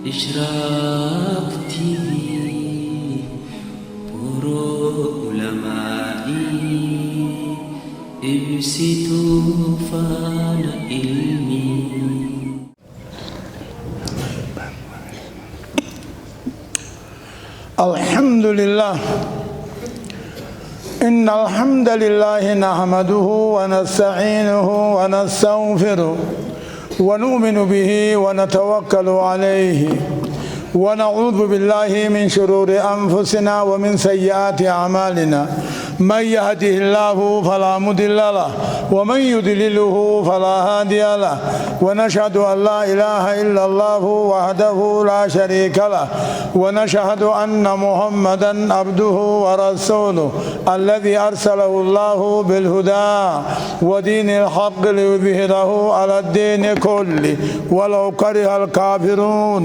إشراق TV برو علمائي إبسطوا فان علمي. الحمد لله. إن الحمد لله نحمده ونستعينه ونستغفره ونؤمن به ونتوكل عليه ونعوذ بالله من شرور أنفسنا ومن سيئات أعمالنا. من يهده الله فلا مضل له ومن يضلله فلا هادي له ونشهد أن لا إله إلا الله وحده لا شريك له ونشهد أن محمدا عبده ورسوله الذي أرسله الله بالهدى ودين الحق ليظهره على الدين كله ولو كره الكافرون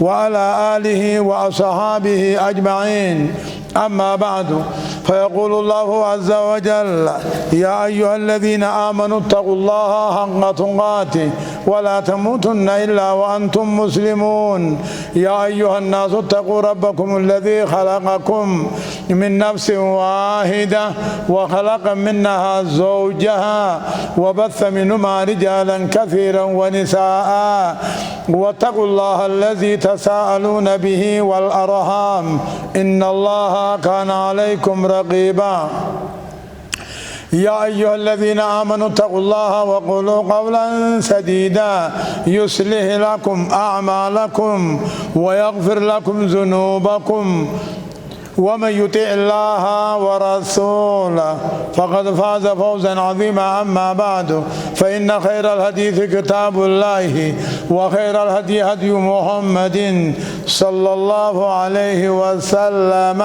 وعلى آله وأصحابه أجمعين. أما بعد فيقول الله عز وجل: يا أيها الذين آمنوا اتقوا الله حق تقاته ولا تموتن إلا وأنتم مسلمون. يا أيها الناس اتقوا ربكم الذي خلقكم من نفس واحدة وخلق منها زوجها وبث منهما رجالا كثيرا ونساء واتقوا الله الذي تساءلون به والأرحام إن الله كان عليكم رقيبا. يا أيها الذين آمنوا اتقوا الله وقولوا قولا سديدا يصلح لكم أعمالكم ويغفر لكم ذنوبكم ومن يطع الله ورسوله فقد فاز فوزا عظيما. أما بعد فإن خير الحديث كتاب الله وخير الهدي هدي محمد صلى الله عليه وسلم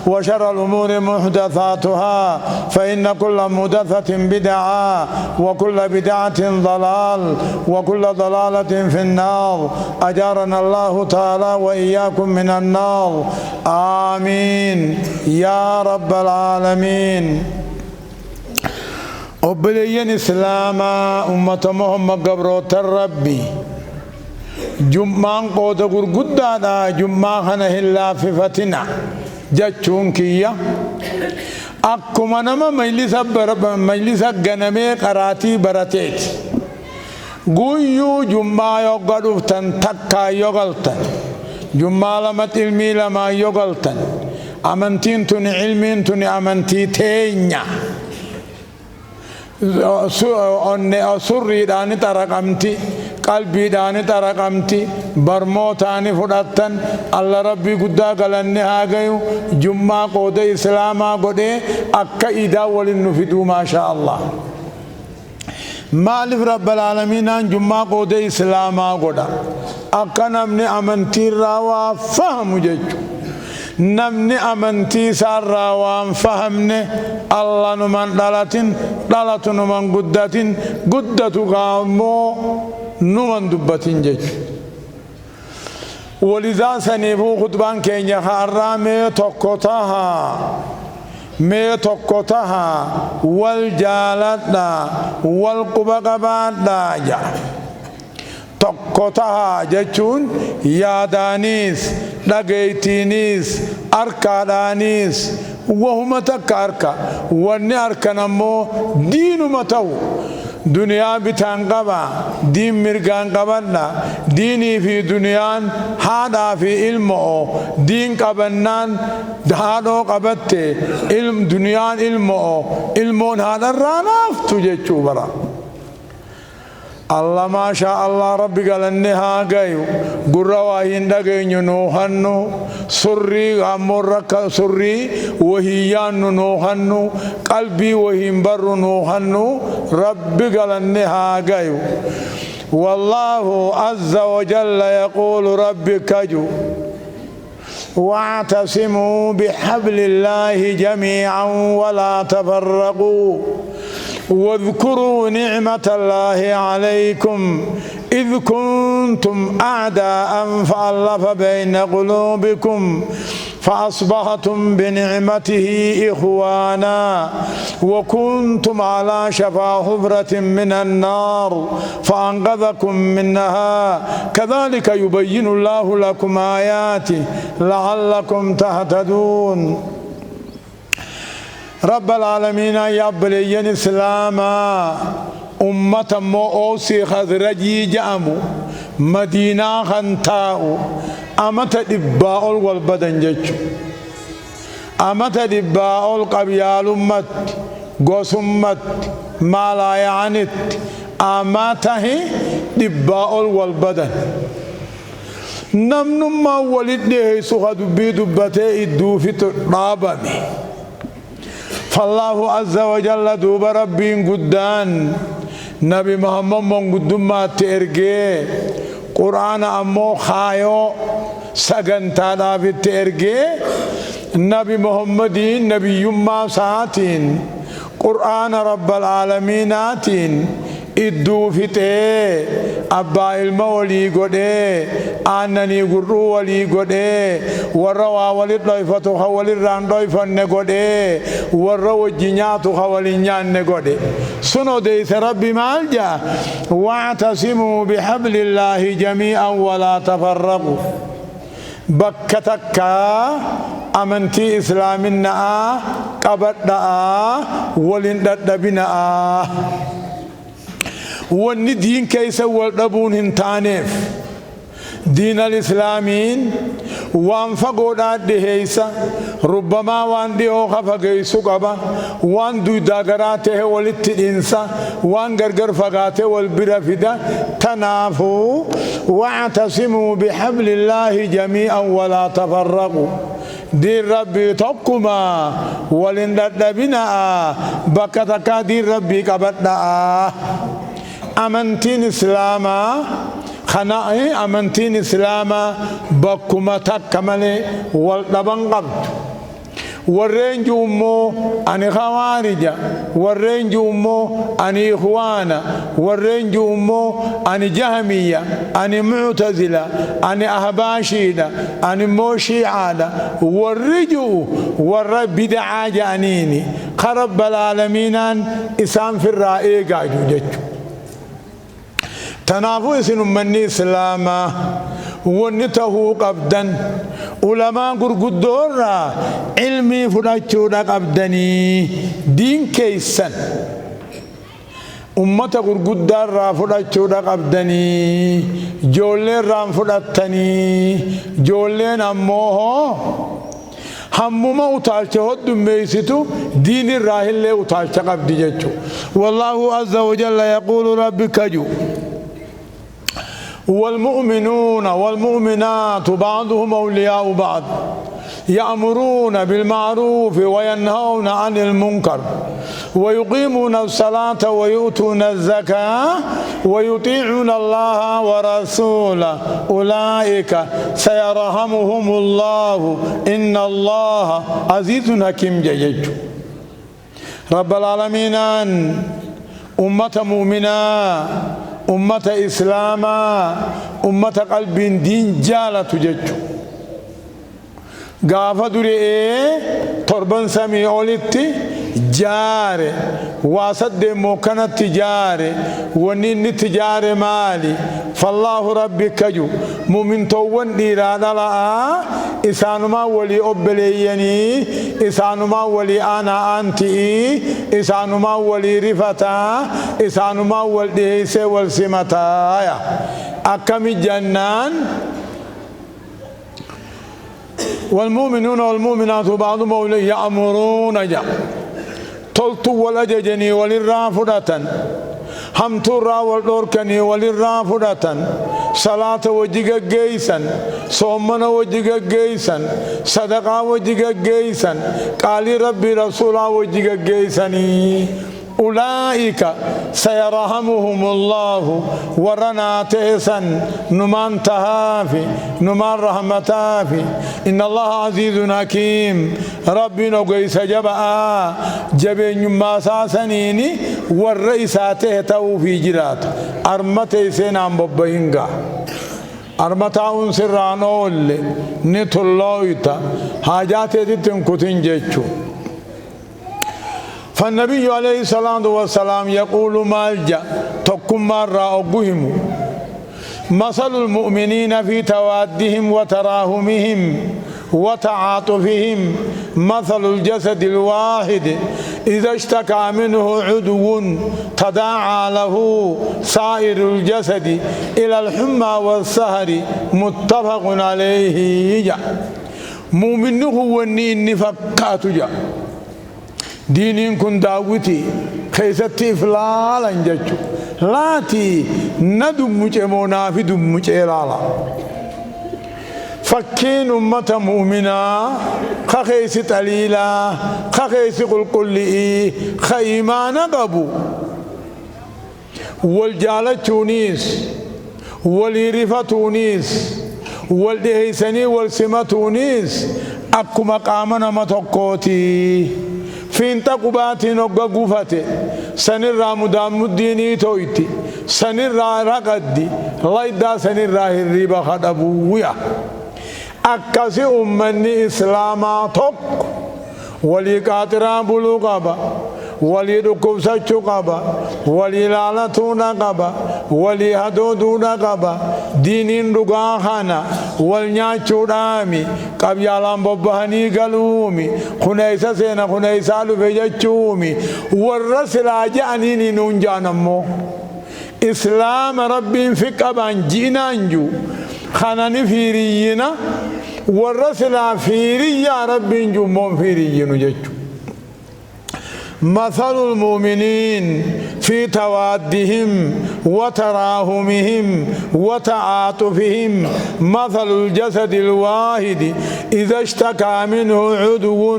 وشر الأمور محدثاتها فإن كل محدثة بدعة وكل بدعة ضلال وكل ضلالة في النار. أجارنا الله تعالى وإياكم من النار. آمين يا رب العالمين. أبليين إسلاما أمة محمد قبروت الربي جمعان قوت قرقودانا جمعان هلا في فتنا جاتشون كيا أكما نما مجلسة غنمي قراتي براتيت قويو جمعا يقلوفتن تكا يقلتن جمعا لمت علمي لما يقلتن أمنتين تني علمين تني أمنتي تينيا سري داني ترقمتي قلبي داني ترقمتي برموتاني فرطن الله ربي قدا قلني هاقيو جمعة قود إسلاما قود أكا إدا ولنفدو ما شاء الله. مالف رب العالمين جمعة قود إسلاما قود أكا نمني أمنتي راوا فهم جيجو نمني أمنتي سارا وان فهمني الله نمان دالت نمان قدت قامو نمان دبتين جيج. ولذا سنفو خطبان كينيا خارا مي توقتها والجالتنا والقبقباتنا جا tokkotaha jechuun yaadaanis dhageeytiinis arkaadhaanis wahuma takka arka wanni arkan ammoo diinuma ta'u duniyaa bitaan qaba diin mirgaan qabadha diinii fi duniyaan haadhaa fi ilmoo diin qabannaan haadhoo qabatte duniyaan ilmoon haadharraa naaftu jechuu bara. الله ما شاء الله ربي قال انها جايو قرواهين دقين نوهنو سري امرك سري وهيان نوهنو قلبي وهين بر نوهنو ربي قال انها جايو. والله عز وجل يقول ربي كجو واعتصموا بحبل الله جميعا ولا تفرقوا واذكروا نعمة الله عليكم إذ كنتم أعداء فألف بين قلوبكم فأصبحتم بنعمته إخوانا وكنتم على شفا حفرة من النار فأنقذكم منها كذلك يبين الله لكم آياته لعلكم تهتدون. رب العالمين يبلين إسلاما أمة مؤوسي خذرجي جامو مدينة خنتاو أمت دباء والبدن جج أمت دباء القبيال أمت قوس أمت ما لا يعنت أمته دباء والبدن نمن ما ولده سخد بدبته إدو في ترابمي. فالله عز وجل دوب ربين قدان نبي محمد من قدما ترجع قرآن أمو خايو سجن تالا في ترجع نبي محمد نبي يما ساتين قرآن رب العالمين آتين إدو فتة أبا المولي قده أنني قروا ولي قده وروا ولي ضيفة خوالي ران ضيفة نقده وروا الجنيات خوالي نيان نقده سنو ديث ربي مالجا واعتصموا بحبل الله جميعا ولا تفرقوا بكتك أمنتي إسلامنا قبضنا ولندد بنا وان دين كيس والدبون هنتانيف دين الإسلامين وان فقودات دهيسا ربما وان ديو خفقيسو قبا وان دو داقراته والتدينسا وان غرغر فقاته والبرفدة تنافوا واعتصموا بحبل الله جميعا ولا تفرقوا دين ربي تقما ولندد بنا بكتك دين ربي قبضنا أمنتين إسلاما خناء أمنتين إسلاما بكما تكمل والدبن قبض والرنج أمو أني خوارج والرنج أمو أني إخوانا والرنج أمو أني جهمية أني معتزلة أني أهباشيدة أني موشيعادة والرجو والرب بدعا جانيني خرب العالمين إسام في الرائع قاعدوا جتشو تنافو اسن مني إسلاما ونته قبدا علماء غرغدور علمي فداچو دا قبدني دين كيسن أمة غرغدار را فداچو دا قبدني جولين رام فداتني جولين أموه همما أتالش هد ميسيتو دين الراهل له أتالش قبدي جتشو. والله عز وجل يقول ربك جو والمؤمنون والمؤمنات بعضهم أولياء بعض يأمرون بالمعروف وينهون عن المنكر ويقيمون الصلاة ويؤتون الزكاة ويطيعون الله ورسوله أولئك سيرحمهم الله إن الله عزيز حكيم جيج. رب العالمين أمة مؤمنة أمة إسلاما أمة قلب دين جالة ججو غافة دوري تربان سامي أوليتي جاري واسد موكنا تجاري ونين تجاري مالي فالله ربي كجو مؤمن توان ديرانا لا إسانما ولي أبليني إسانما ولي أنا أنتي إسانما ولي رفتا إسانما ولي سي والسمتا أكمي جنان والمؤمنون والمؤمنات بعضهم أولياء يأمرون جا تلتو والأججني وللرافدة هم ترى والدوركني وللرافدة صلاة وجيغا جيسا صومنا وجيغا جيسا صدقة وجيغا جيسا قال ربي رسولا وجيغا جيساني أولئك سيرحمهم الله ورنا تهسن نمان تهافي نمان رحمتافي إن الله عزيز حكيم ربنا قيس جبعا جبين ما ساسنيني والرئيساته تو في جرات أرمته سينام ببهنغا أرمتاون سرانول نتولويتا حاجات تنكتن جيتشو فالنبي عليه الصلاة والسلام يقول مالجا تقم مرة أبوهم مثل المؤمنين في توادهم وتراهمهم وتعاطفهم مثل الجسد الواحد إذا اشتكى منه عضو تداعى له سائر الجسد إلى الحمى والسهر متفق عليه. مؤمنه هو إني فكات جا دينين كن داوتي خيستي إفلالا جاتشو لاتي ندم مجمونا في دم مجلالا فكين أمة مؤمنة خخيس تليلا خخيس قلقلئي خيمان قبو والجالة تونيس والإرفة تونيس والدهيسني والسمة تونيس أكو مقامنا متقوتي فين تقباتي نقا قفتي سنرى مدام الديني تويتي سنرى رقدي لايدا سنرى الريبا خدبويا أكاسي أمني إسلاما توك ولي قاتران بلو قبا ولي ركوب سچو قبا ولي لالتون قبا ولي حدودون قبا دينين رقا خانا والنيا چودامي قبيالان ببهني قلومي خنيسا سينا خنيسا لفجچومي والرسل آجانيني نونجانمو إسلام ربي في قبان جينانجو خاناني فيرينا والرسل فيري يا ربي جمون فيريين جيتشو مثل المؤمنين في توادهم وتراهمهم وتعاطفهم مثل الجسد الواحد إذا اشتكى منه عضو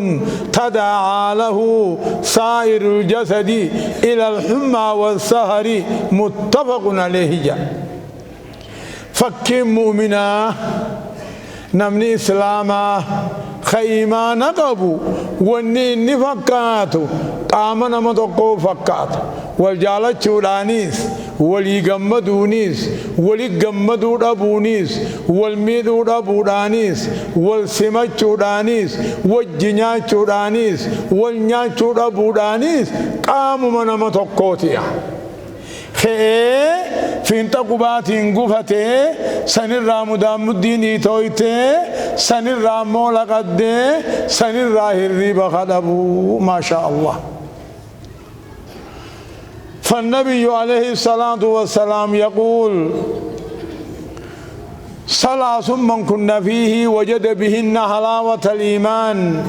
تداعى له سائر الجسد إلى الحمى والسهر متفق عليه. فكين مؤمنا نمني إسلاما خيما نقبو وني فكاتو قامنا متقو فكات والجالة چودانيس ولي غمدونيس ولي غمدو دابونيس والميدو دابودانيس والسمة چودانيس والجنيا چودانيس والنيا چودابودانيس قامنا متقوتيا فين تقباتين قفته سنرى مدام الدين تويته سنرى مولا قده سنرى الريبا خدبو ما شاء الله. فالنبي عليه الصلاة والسلام يقول ثلاث من كن فيه وجد بهن حلاوة الإيمان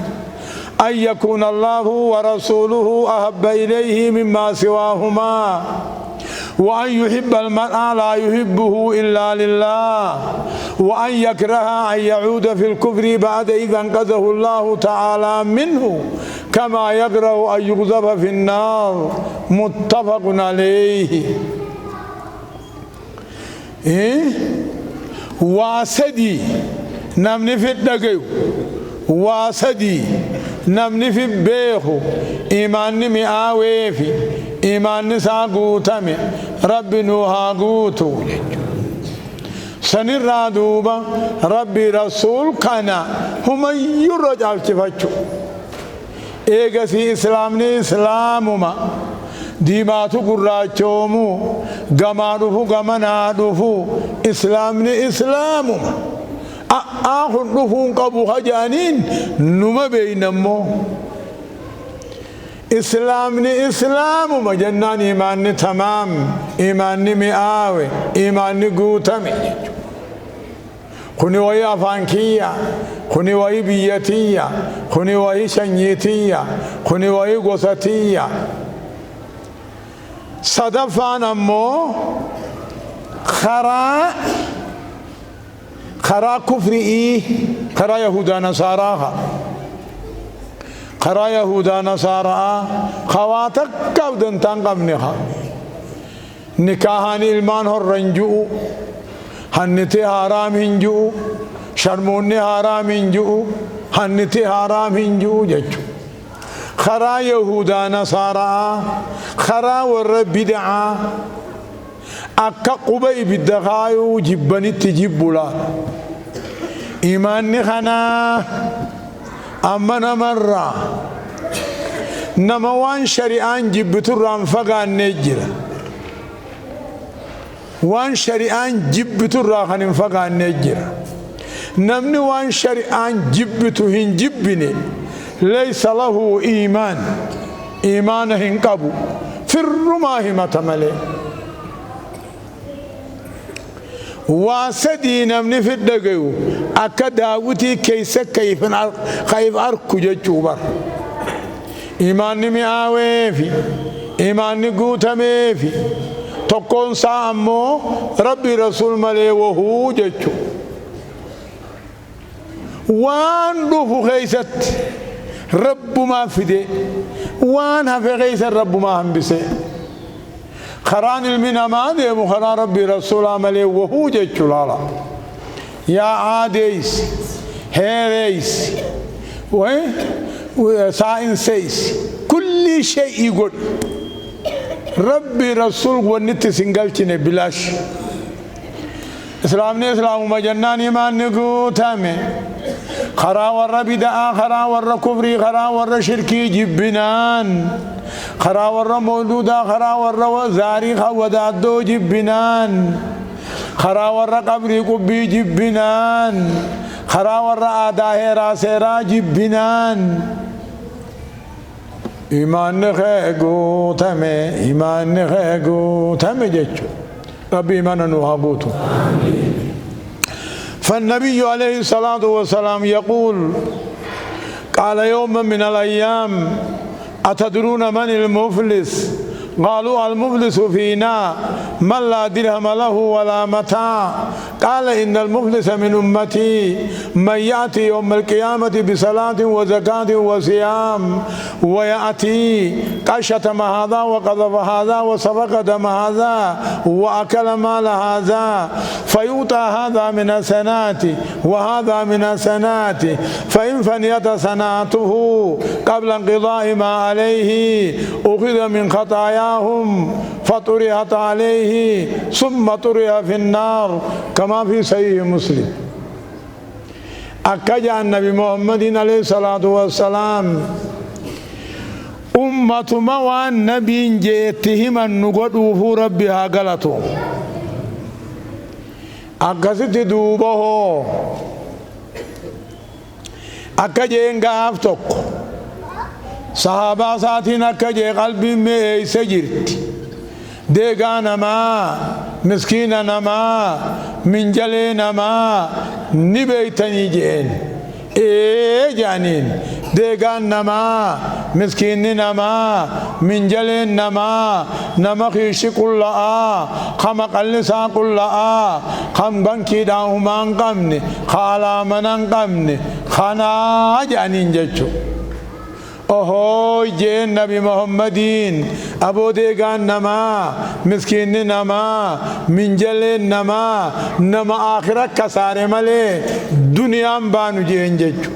أن يكون الله ورسوله أحب إليه مما سواهما وأن يحب المرء لا يحبه إلا لله وأن يكره أن يعود في الكفر بعد إذا أنقذه الله تعالى منه كما يكره أن يقذف في النار متفق عليه. واسدي نمني في الدقيو واسدي نمني في بيخو إيماني مئاوي في إيماني ساقوتامي ربي نوها قوتو سنرى دوبا ربي رسول كان هم يرجع التفتشو إيغسي إسلامني إسلامما ديماتو قراچومو غمانوفو غمانادوفو إسلامني إسلامما آخر نفون قبو خجانين نما بينمو إسلامني إسلام مجنان إيماني تمام إيماني مئاوي إيماني قوتمي خوني وي أفانكية خوني وي بيتية خوني وي شنيتية خوني وي قصتية صدفان أمو خرا كفري خرا يهودا نصاراها خرا يهودا نصارى خواتك قبضن تنقبنها نكاحان المان هرنجو هنتي حرام هنجو شرموني حرام هنجو هنتي حرام هنجو جچو خرا يهودا نصارى خرا ور بدعا akka quba ibidda kaayuu jibbanitti jibbula imaanni kanaa amma namarraa nama waan shari'aan jibbiturraan fagaannee jira waan shari'aan jibbiturraa kan hin fagaannee jira namni waan shari'aan jibbitu hin jibbine laysa lahu iimaan iimaana hin qabu firrumaa himata malee waa sadii namni fiddagayu akka daawwitii keeysa kayif arku jechuu bar imaanni mi'aaweefi imaanni guutameefi tokkoon isaa ammoo rabbi rasuul malee wahuu jechuu waan dhufu keeysatti rabbumaa fide waan hafe keeysa rabbumaa hambise خران المنامات مخرا ربي رسول عمله وهو جلالة يا عاديس هيريس وساينسيس كل شيء يقول ربي رسول ونت سنجلتني بلاش إسلامنا إسلام مجنان إيمان نقول تامه خرا ور بدعة خرا ور كفري خرا ور شركي جبنان خرا ور مولودا خرا ور وزاري خودادو جبنان خرا ور قبري قبي جبنان خرا ور آداه راسيرا جبنان إيمان نخيقو تامه إيمان نخيقو تامه جيشو ربي إيمانا نوهابوتو فالنبي عليه الصلاة والسلام يقول قال يوم من الأيام أتدرون من المفلس قالوا المفلس فينا من لا درهم له ولا متاع قال إن المفلس من أمتي من يأتي يوم القيامة بصلاة وزكاة وصيام ويأتي قد شتم هذا وقذف هذا وسفك دم هذا وأكل مال هذا فيؤتى هذا من حسنات وهذا من حسنات فإن فنيت حسناته قبل انقضاء ما عليه أخذ من خطاياهم فطرحت عليه ثم طرح في النار كما في صحيح مسلم أكجع النبي محمد عليه الصلاة والسلام أمة موان نبي جئتهم النقضوا ربها غلطوا أكست دوبه أكجين غافتك صحابة ساتين أكجي قلبي مي سجرت ديغا نما مسكين نما من جلي نما نبيتني جين إيه جانين ديغا نما مسكين نما من جلي نما نما خيش كلها خم قلسا كلها خم بنكي داهمان قمني خالا منان قمني خانا جانين جچو اوه جين نبي محمدين ابو ديغان نما مسكين نما من جل نما نما آخرت كسار ملي دنيا بانو جين جچو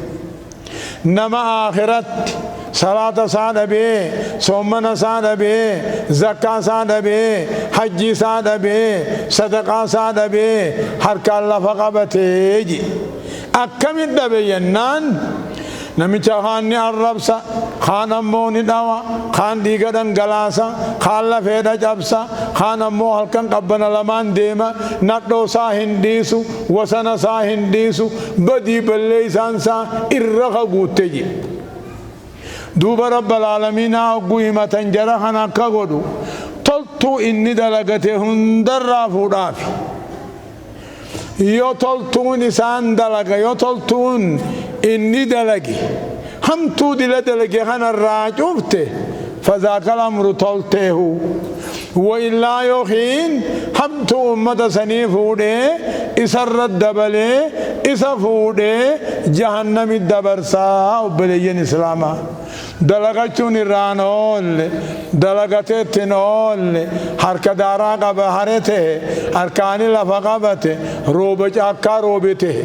نما آخرت صلاة سادة بي صومنا سادة بي زكاة سادة بي حج سادة بي صدقاء سادة بي حركة الله فقبته جي أكمل دبينان نمچا خان الربسا خان اموني داوا خان ديغدن غلاسا خان لفيدا جبسا خان امو هلكن قبنا لمان ديما نتو سا هنديسو وسنا سا هنديسو بدي بلي سانسا ارخا غوتجي دوب رب العالمين اغوي متنجر خنا كغدو تلتو اني دلغته هندر رافودافي يو تلتون سان دلغ يو تلتون إني دلقي هم تو دلقي خان الراجوفته فذاك الأمر طلته وإلا يخين هم تو أمة سنيفوده إسر الدبله إسفوده جهنم الدبرسا وبلين إسلاما دلقتون الرانول دلقتتنول حركة دارا قبهرته أركان لفقبته روبج أكا روبته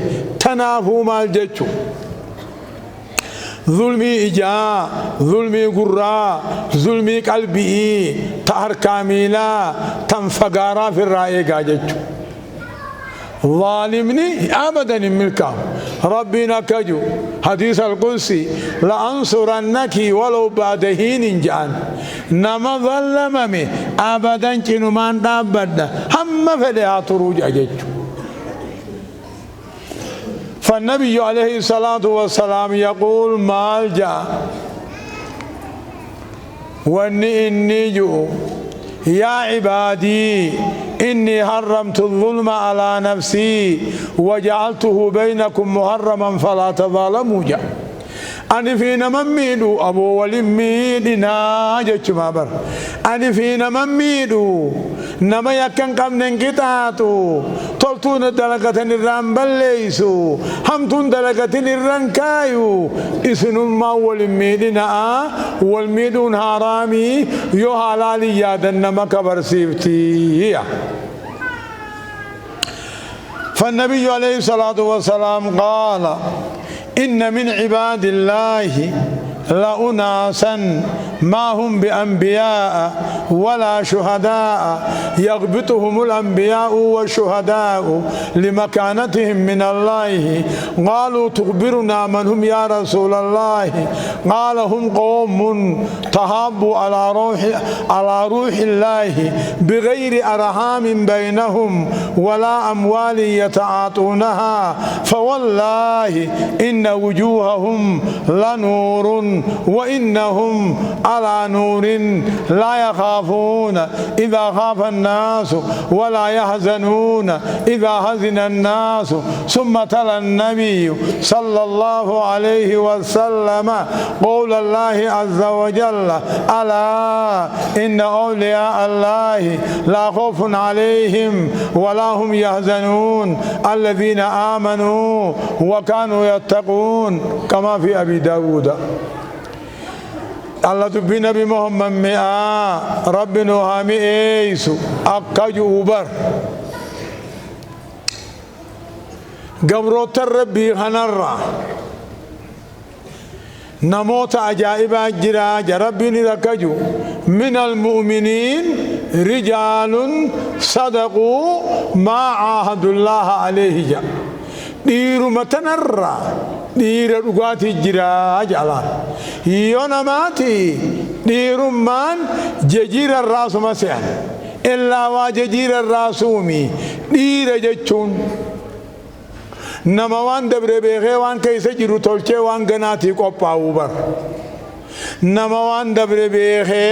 تنافو مال جيشو ظلمي إجا ظلمي قراء ظلمي قلبي تهر كاملا تنفقارا في الرأي قاجج ظالمني أبدا ملكا ربنا كجو حديث القدسي لأنصرنك ولو بعد حين جان نما ظلمني أبدا كنمان دابدا هم فدها تروج أجج فالنبي عليه الصلاة والسلام يقول مالجا وإني جو يا عبادي إني حرمت الظلم على نفسي وجعلته بينكم محرما فلا تظالموا جا أنا فينا مميدو أبو ولميدنا جتش ما بر أنا فينا مميدو نما يكن قم ننقطعتو تلتون دلقة الران بليسو همتون دلقة الران كايو إسن ما ولميدنا والميدون هارامي يو حلالي يادن نما كبر سيفتي فالنبي عليه الصلاة والسلام قال إن من عباد الله لأناسا ما هم بأنبياء ولا شهداء يغبطهم الأنبياء والشهداء لمكانتهم من الله قالوا تخبرنا من هم يا رسول الله قال هم قوم تهابوا على روح الله بغير أرحام بينهم ولا أموال يتعاطونها فوالله إن وجوههم لنور وإنهم على نور لا يخافون إذا خاف الناس ولا يحزنون إذا حزن الناس ثم تلا النبي صلى الله عليه وسلم قول الله عز وجل ألا إن أولياء الله لا خوف عليهم ولا هم يحزنون الذين آمنوا وكانوا يتقون كما في أبي داود الله تبي نبي محمد مئة ربنا هامي إيسو أكاجو أبر قبروت الربي خنرا نموت عجائب جرا ربي نذكجو من المؤمنين رجال صدقوا ما عاهدوا الله عليه جا ديرو متنرا دير رغاتي جرا جالا يونماتي ديرمان ججير الراس مسيح إلا وججير الراسومي دير جتشون نموان دبر بيخي وان كيس جيرو تولچه وان غناتي قپاو بر نموان دبر بيخي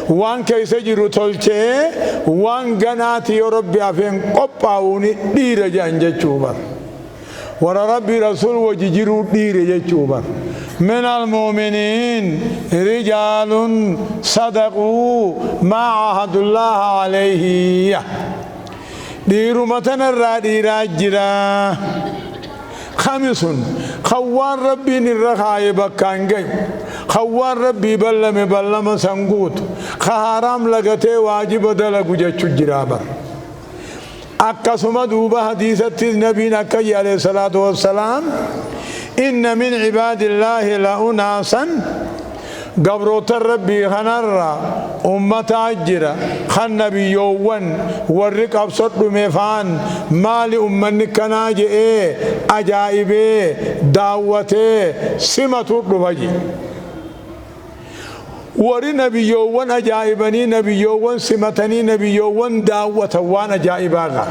وان كيس جيرو تولچه وان غناتي ربي افين قپاوني دير جانجچو بر ورا ربي رسول وججيرو دير جچو بر من المؤمنين رجال صدقوا ما عهد الله عليه ديرو متنرا ديرا جرا خامس خوان ربي نرخاي بكانغي خوان ربي بلم سنغوت خحرام لغته واجب دلغو جچو جرابر أكسم دوبا حديثة النبي نكي عليه الصلاة والسلام إن من عباد الله لأناسا قبروت الربي خنرا أمة أجرا خن نبي يوون ورق أبسط مفان مال أمني كناجئ أجائب دعوته سمة الرفجي وري نبي يوون أجائبني نبي يوون سمتني نبي يوون دعوة وان أجائباغا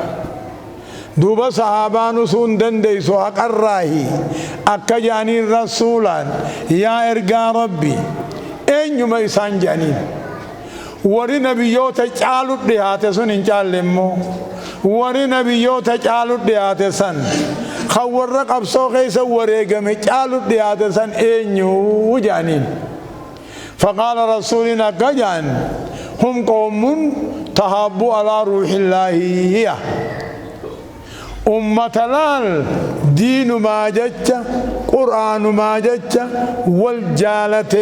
دوبا صحابان سون دنديسو حق الراهي أكا جانين رسولا يا إرقى ربي أين يما إسان جانين وري نبيو تجعلوا ديهاتي سن انجال لمو وري نبيو تجعلوا ديهاتي سن خور رقب سوخيس وريقم جعلوا ديهاتي سن أين يو جانين فقال رسولنا كجان هم قوم تهابوا على روح الله هي أمة لال دين ما جتش قرآن ما جتش والجالة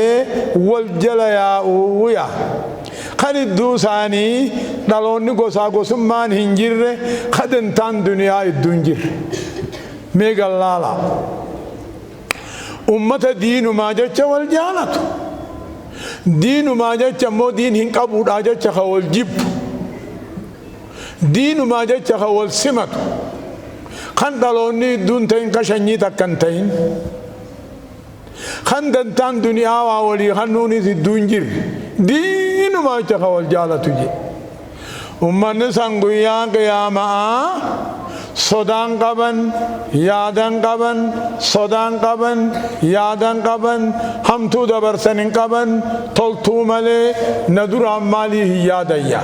والجلياء ويا خد الدوساني دلوني قصا قسمان هنجر خد انتان دنيا الدنجر ميغلالا أمة دين ما جتش والجالة دين ما جتش مو دين هنقبود أجتش خوال جيب دين ما جتش خوال سمت خندلوني دون تين كشني تكنتين خندنتان دنيا وولي خنوني الدنجر دين ما جتش خوال جالة تجي أمة سانغويا قياما صدان قبن يادن قبن صدان قبن يادن قبن هم تو دبر سنين قبن تلتو ملي ندور عمالي ياديا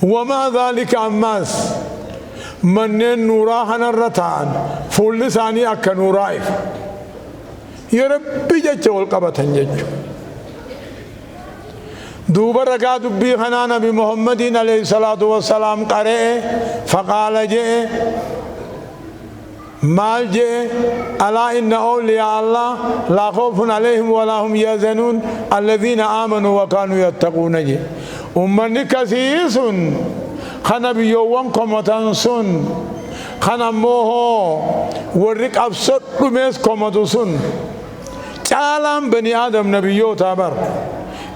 وما ذلك عماس من نورا هنرتان فول ثاني أك نورايف يا ربي جتشو القبتن جتشو دوبر رقا دبي خنا نبي محمد عليه الصلاة والسلام قرأ فقال جئ مال جئ ألا إن أولياء الله لا خوف عليهم ولا هم يحزنون الذين آمنوا وكانوا يتقون جئ أمني كثير خنا بيوان كمتنسون خنا موه ورق أبسط رميس كمتنسون تعلم بني آدم نبيو تابر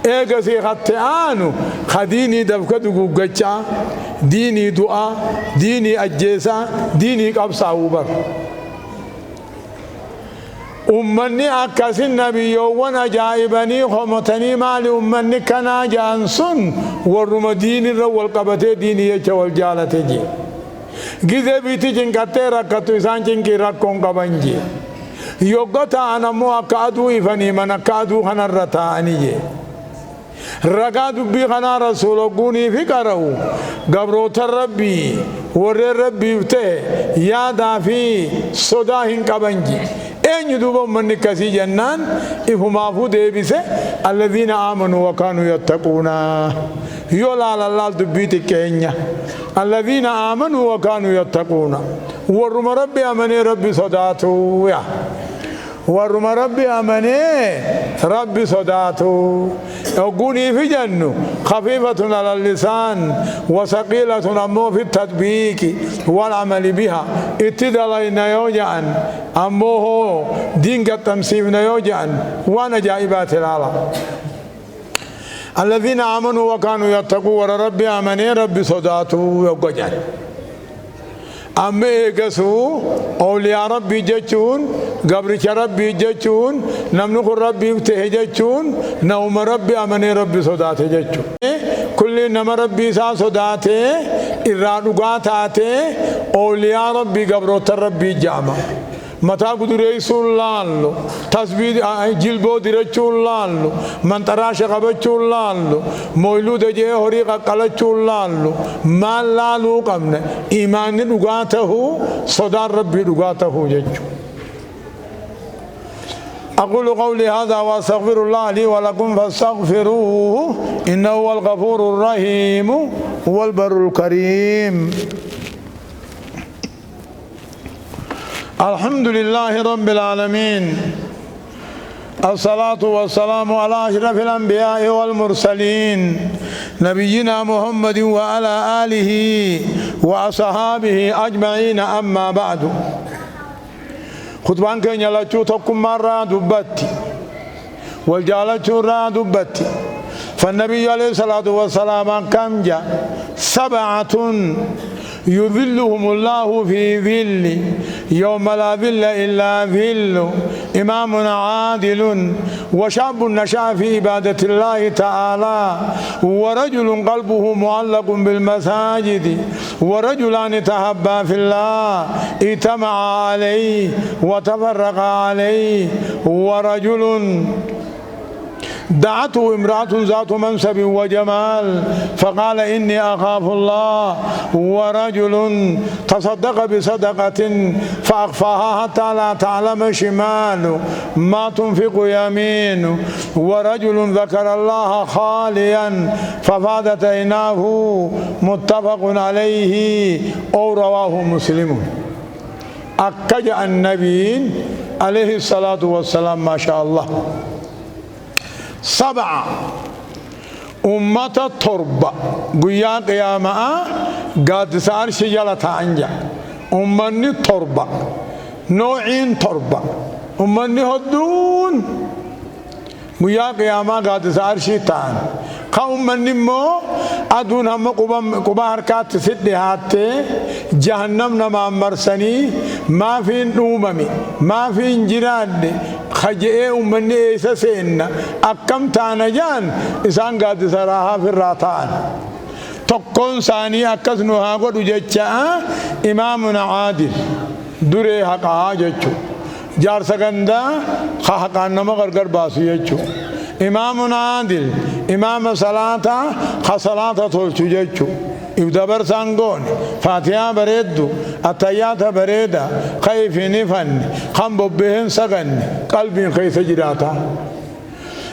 إيجاسي خطئانو خديني دفكت وقجا ديني دعاء ديني أجيسا ديني قبصا وبر أمني أكاسي النبي وانا جائبني خمتني مالي أمني كنا جانسون ورم ديني رو القبتي ديني يجا والجالة جي جيزي بيتي جنكتي ركتو إسان جنكي ركون قبنجي يوغتا أنا مو أكادو إفني من أكادو خنرتا أني جي رقا دبي خنا رسول قوني في قرأو قبروت ربي ور ربي وته يادا في صداهن قبنجي أين يدوبون من كسي جنان إفهما فوده بسه الذين آمنوا وكانوا يتقون يولا الله دبي تكينيا الذين آمنوا وكانوا يتقون ورم ربي أمني ربي صداتو يا ورم ربي أمني ربي صداتو يقولي في جنة خفيفة على اللسان وثقيلة أمو في التطبيق والعمل بها اتدلينا يوجعن أموه دين التمسيبنا يوجعن وانا جائبات العالم الذين آمنوا وكانوا يتقون وربي أمني ربي صداتو يوجعن أما إيجاسو أولياء ربي جتون قبرك ربي جتون نمنخ ربي وتهجتون نوم ربي أمني ربي صداته جتون كل نما ربي سا صداته إرادقاته أولياء ربي قبروت ربي جامع متى قدري سولانلو تسبيح جلبو درچولانلو منتراش قبچولانلو مولود جه هوري قلچولانلو مال لالو قمن ایمان دغاته صدار ربي دغاته جچ أقول قولي هذا وأستغفر الله لي ولكم فاستغفروه إنه هو الغفور الرحيم والبر الكريم الحمد لله رب العالمين الصلاة والسلام على أشرف الأنبياء والمرسلين نبينا محمد وعلى آله وأصحابه أجمعين أما بعد خطبان كن يلاتشو تقم مرة دبتي والجالتشو را دبتي فالنبي عليه الصلاة والسلام كم جاء 7 يذلهم الله في ظل يوم لا ظل إلا ظل إمام عادل وشاب نشأ في عبادة الله تعالى ورجل قلبه معلق بالمساجد ورجلان تحبا في الله اجتمعا عليه وتفرقا عليه ورجل دعته امرأة ذات منصب وجمال فقال إني أخاف الله ورجل تصدق بصدقة فأخفاها حتى لا تعلم شماله ما تنفق يمينه ورجل ذكر الله خاليا ففادت عيناه متفق عليه أو رواه مسلم أكج النبي عليه الصلاة والسلام ما شاء الله 7 أمة تربة قيا قيامة قد سار شجلة عنجا أمني تربة نوعين تربة أمني هدون ويا قياما قاد سار شيطان قوم من مو أدون هم قبا حركات سد هاتي جهنم نما مرسني ما في نوممي ما في جراد خجئ أمني إيسا سين أكم تانا جان إسان قاد سراها في الراتان تقون ثاني أكس نوها قد جتشا إمامنا عادل دري حقها جتشو جار سكندا حقان نما غرغر باسو جتشو إمامنا عادل إمام صلاة خصلاة تولشو جتشو إبدبر سانغون فاتحة بريدو التيات بريدة خيف نفن خم ببهن سغن قلب خيس جراتا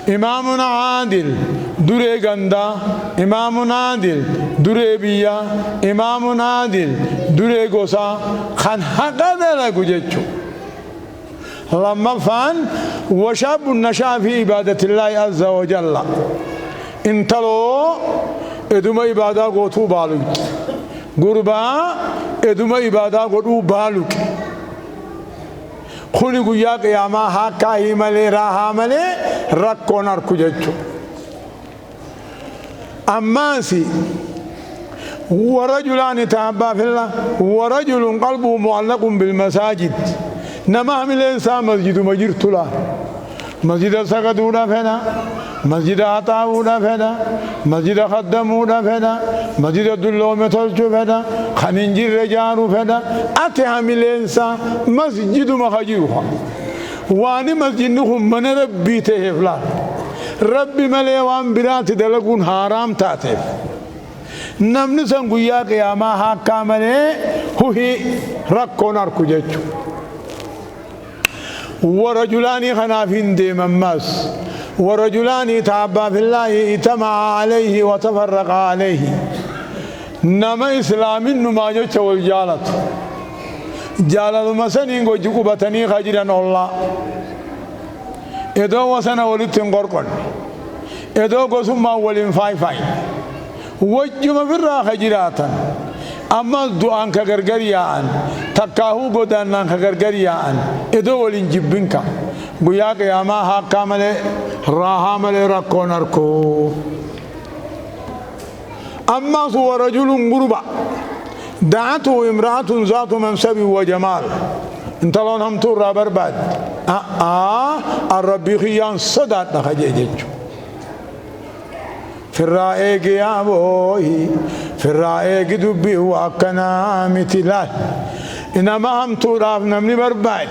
إمامنا عادل دري غندا إمامنا عادل دري بيا إمامنا عادل دري غوسا خان حقا لغو جتشو لما فان وشاب نشا في عبادة الله عز وجل انتلو ادوما عبادة غوتو بالوك غربا ادوما عبادة غوتو بالوك خوني قويا قياما حقا هيمالي راها مالي ركو نركو جتشو أماسي ورجلان تحبا في الله ورجل قلبه معلق بالمساجد نما هم الإنسان مسجد مجرد لا مسجد سقطونا فينا مسجد عطاونا فينا مسجد خدمونا فينا مسجد دلوم تلشو فينا خننجر رجارو فينا أتي هم الإنسان مسجد مخجروها واني مسجد نخم من ربي تهفلا ربي مليوان برات دلقون حرام تاتف نمن سنگويا قياما حقا ملي هي ركو نركو جيچو ورجلان خنافين دي مماس ورجلان تعبا في الله اتمع عليه وتفرق عليه نما اسلام نما جوچ والجالت جالل مسنين گو جقبتني خجرن الله ادو وسنا ولتن قرقن ادو قسم ولين فاي فاي وجم في الراخ جراتا أما دعان كغرغريان تكاهو غدانان كغرغريان ادو ولين جبنكا غيا قياما حقا ملي راها ملي ركو نركو أما سو رجل غربا دعته امرأة ذات منصب وجمال انت لون هم تور برباد الربي خيان صدات نخجيجو في الرائق يا بوي في الرائق دبي وأكنا مثلال إنما هم تراف نمني برباد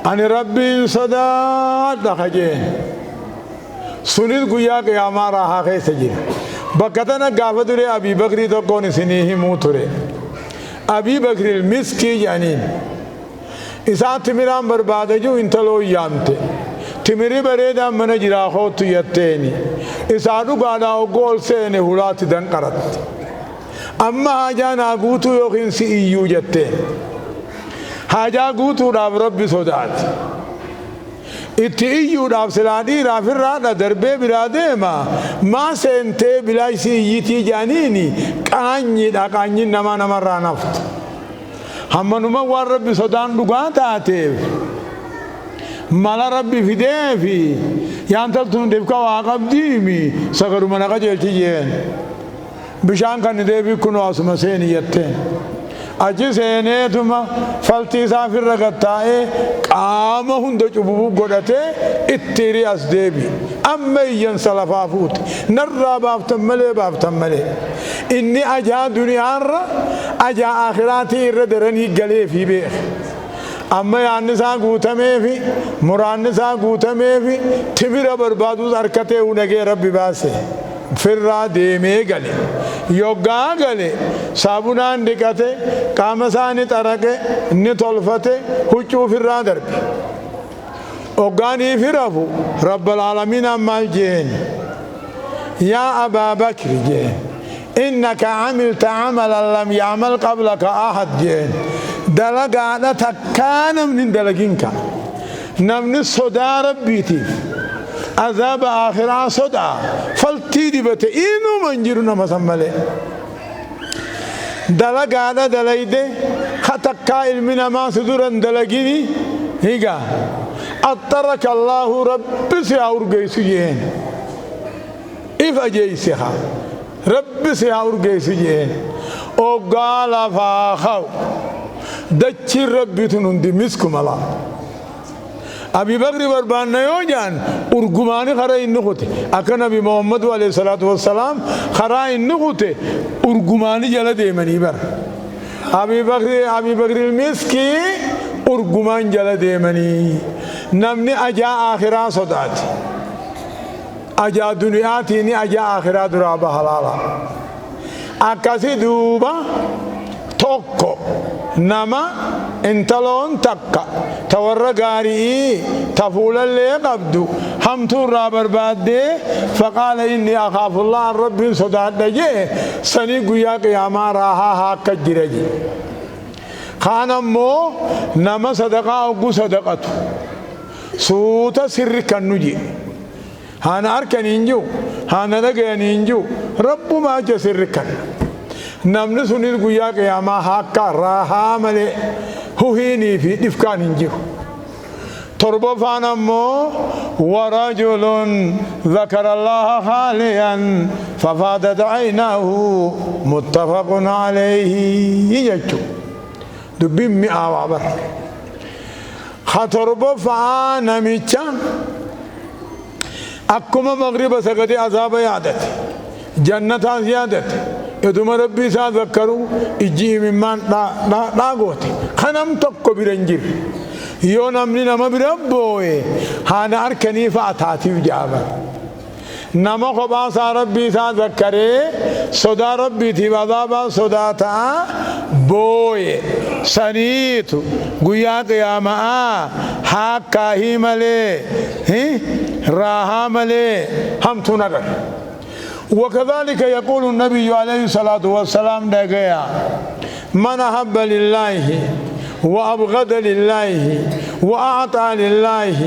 أن ربي صدات نخجين سنيد قياك يا مارا حقي سجين بكتنا قافدري أبي بكري تقون سنيه موتري أبي بكري المسكي جانين إذا تمران برباد جو انتلو يامته تمري بريدا من جراخوت يتيني إذا قادا وقول سيني هلات دنقرت أما حاجانا قوتو يوخين سيئيو جتين حاجا قوتو راب ربي صدات اتئيو راب سلادي رافر رادا دربي برادي ما سنتي بلاي سيئيتي جانيني قاني نما رانفت همانوما وار ربي صدان دقان تاتيف مالا ربي في ديفي يانتل تون ديفكا واقب ديمي سغرو مناقا جيلتي جين بشان كان ديفي كنو اسما سيني يتين اجي سيني تما فلتي سافر رغتائي قام هندو چبوبو گودته اتيري اس ديبي اما ينسلفا فوت نرى بافتم ملي اني اجا دنيا اجا آخراتي ردرني قلي في بيخ أما يعني ساقوتمي في مران ساقوتمي في تمر بربادو زركته ونجي ربي باسه فرّا ديمي غلي يوغا غلي صابونان دكته قامساني تركه نتولفته حچو فرّا درب اوغاني فرافو رب العالمين امال جين يا أبا بكر جين إنك عملت عملا لم يعمل قبلك أحد جين دلقا تكان من دلقينك نمني صدا ربيتي عذاب آخرة صدا فالتيدي بتئينو منجرنا مسمالي دلقا دا دليده خطكا المنا ما صدورا دلقيني هيقا أطرك الله رب سيأور قيسيين إفا جيسيها رب سيأور قيسيين وقال فاخو دچي ربي تنندي مسكم الله أبي بكر بربان نيوجان أرجماني خراء النخوتي أكن أبي محمد عليه الصلاة والسلام خراء النخوتي أرجماني جلده مني بر أبي بكر المسكي أرجمان جلده مني نمني أجا آخرة صدات أجا دنياتيني أجا آخرة درابة حلالا أكاسي دوبا توكو نما انتلون تكا تورى غاري تفول اللي قبدو همتو رابر بعد فقال إني أخاف الله رب صدات دجي سني قيا قياما راها هاك جرجي خان أمو نما صدقاء أو صدقاتو سوتا سر كنوجي هانا أركن إنجو هانا لغن إنجو رب ما جسر كن نمن سنير قيا قياما هاكا راها ملي هوهيني في دفكان إنجو تربو فانمو ورجل ذكر الله خاليا ففادت عيناه متفق عليه يجو دبين مئة وعبر خطربو فانا ميچا أكما مغرب سقطي عذاب يادت جنة زيادت يدوم ربي ساذكروا إجي ممان لا غوتي خنم تقو برنجر يو نمني نما بربوه هانا أركني فأتاتي وجابا نما خبا سا ربي ساذكره صدا ربي تي وذابا صدا تا بوه سنيتو قيا قياما حاكا هي ملي راها ملي هم تنقر وكذلك يقول النبي عليه الصلاة والسلام دقيا من أحب لله وأبغض لله وأعطى لله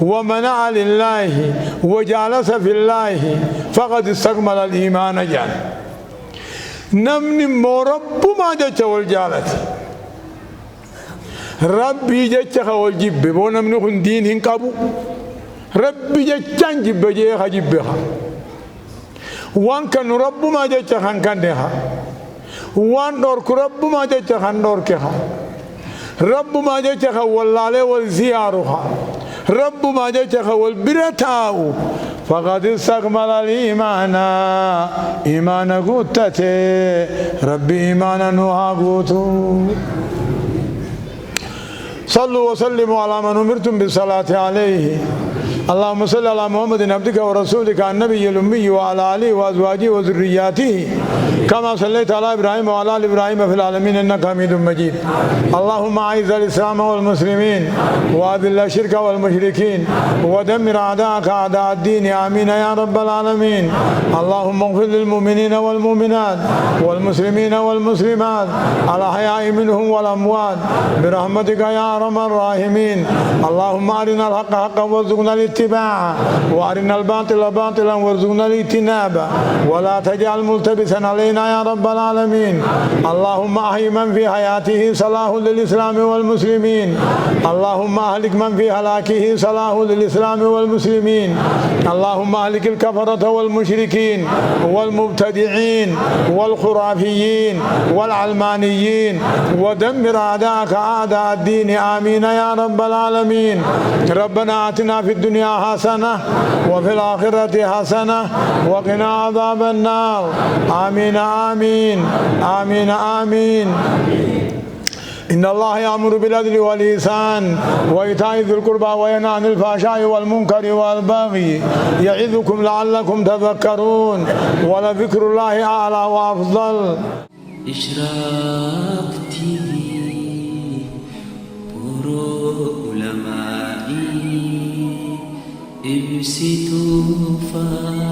ومنع لله وجالس في الله فقد استكمل الإيمان جان نمني مرب ما جت والجالت ربي جت والجب ونمني خندين هنكابو ربي جت جب جيها جبها وان كان رب ما جت هنكندها وان دورك رب ما جت هندوركها رب ما جتها والله والزيارها رب ما جتها والبرتاو فقد استكمل الإيمان إيمان قوتته ربي إيمانا نوها قوتو صلوا وسلموا على من أمرتم بالصلاة عليه اللهم صل على محمد عبدك ورسولك النبي الأمي وعلى آله وأزواجه وذرياته كما صليت على إبراهيم وعلى آل إبراهيم في العالمين إنك حميد مجيد اللهم أعز الإسلام والمسلمين وأذل الشرك والمشركين ودمر أعداءك أعداء الدين آمين يا رب العالمين اللهم اغفر للمؤمنين والمؤمنات والمسلمين والمسلمات الأحياء منهم والأموات برحمتك يا أرحم الراحمين اللهم أرنا الحق حقا وارزقنا الاتباع وأرنا الباطل باطلا وارزقنا الاجتناب ولا تجعل ملتبسا علينا يا رب العالمين اللهم أحي من في حياته صلاح للإسلام والمسلمين اللهم أهلك من في هلاكه صلاح للإسلام والمسلمين اللهم أهلك الكفرة والمشركين والمبتدعين والخرافيين والعلمانيين ودمر أعداءك أعداء الدين آمين يا رب العالمين ربنا آتنا في الدنيا حسنة وفي الآخرة حسنة وقنا عذاب النار آمين آمين آمين آمين إن الله يأمر بالعدل والإحسان وإيتاء ذي القربى وينهى عن الفحشاء والمنكر والبغي يعظكم لعلكم تذكرون ولذكر الله أعلى وأفضل. إشراق TV Puro Ulamai Ibsitu Fa